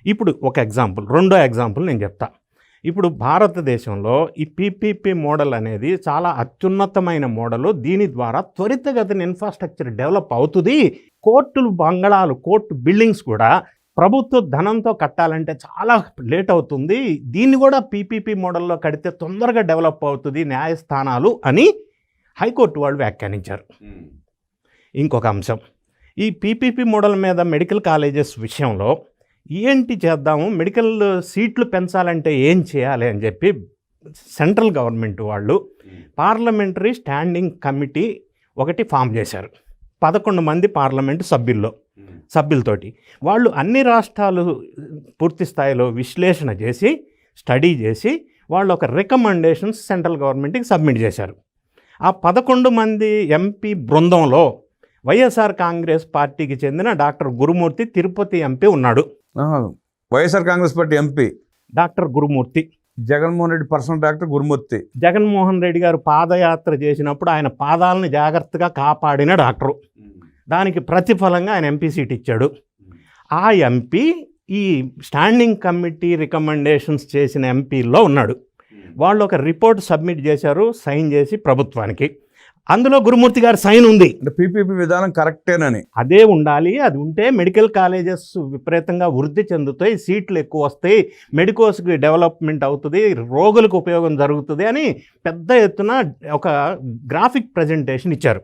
ఇప్పుడు ఒక ఎగ్జాంపుల్, రెండో ఎగ్జాంపుల్ నేను చెప్తా. ఇప్పుడు భారతదేశంలో ఈ పీపీపీ మోడల్ అనేది చాలా అత్యున్నతమైన మోడలు. దీని ద్వారా త్వరితగతిన ఇన్ఫ్రాస్ట్రక్చర్ డెవలప్ అవుతుంది. కోర్టులు, బంగళాలు, కోర్టు బిల్డింగ్స్ కూడా ప్రభుత్వ ధనంతో కట్టాలంటే చాలా లేట్ అవుతుంది. దీన్ని కూడా పీపీపీ మోడల్లో కడితే తొందరగా డెవలప్ అవుతుంది న్యాయస్థానాలు అని హైకోర్టు వాళ్ళు వ్యాఖ్యానించారు. ఇంకొక అంశం, ఈ పీపీపీ మోడల్ మీద మెడికల్ కాలేజెస్ విషయంలో ఏంటి చేద్దాము, మెడికల్ సీట్లు పెంచాలంటే ఏం చేయాలి అని చెప్పి సెంట్రల్ గవర్నమెంట్ వాళ్ళు పార్లమెంటరీ స్టాండింగ్ కమిటీ ఒకటి ఫామ్ చేశారు. 11 మంది పార్లమెంటు సభ్యులతోటి వాళ్ళు అన్ని రాష్ట్రాలు పూర్తి స్థాయిలో విశ్లేషణ చేసి, స్టడీ చేసి వాళ్ళు ఒక రికమెండేషన్స్ సెంట్రల్ గవర్నమెంట్కి సబ్మిట్ చేశారు. ఆ 11 మంది ఎంపీ బృందంలో వైఎస్ఆర్ కాంగ్రెస్ పార్టీకి చెందిన డాక్టర్ గురుమూర్తి తిరుపతి ఎంపీ ఉన్నాడు. YSR Congress party MP doctor Gurumurthy, Jaganmohan Reddy personal doctor Gurumurthy. Jaganmohan Reddy గారు పాదయాత్ర చేసినప్పుడు ఆయన పాదాలను జాగ్రత్తగా కాపాడిన డాక్టరు. దానికి ప్రతిఫలంగా ఆయన ఎంపీ సీట్ ఇచ్చాడు. ఆ ఎంపీ ఈ స్టాండింగ్ కమిటీ రికమెండేషన్స్ చేసిన ఎంపీల్లో ఉన్నాడు. వాళ్ళు ఒక రిపోర్ట్ సబ్మిట్ చేశారు, సైన్ చేసి ప్రభుత్వానికి. అందులో గురుమూర్తి గారి సైన్ ఉంది. అంటే పీపీపీ విధానం కరెక్టేనని. అదే ఉండాలి, అది ఉంటే మెడికల్ కాలేజెస్ విపరీతంగా వృద్ధి చెందుతాయి, సీట్లు ఎక్కువ వస్తాయి, మెడికోస్కి డెవలప్మెంట్ అవుతుంది, రోగులకు ఉపయోగం జరుగుతుంది అని పెద్ద ఎత్తున ఒక గ్రాఫిక్ ప్రజెంటేషన్ ఇచ్చారు.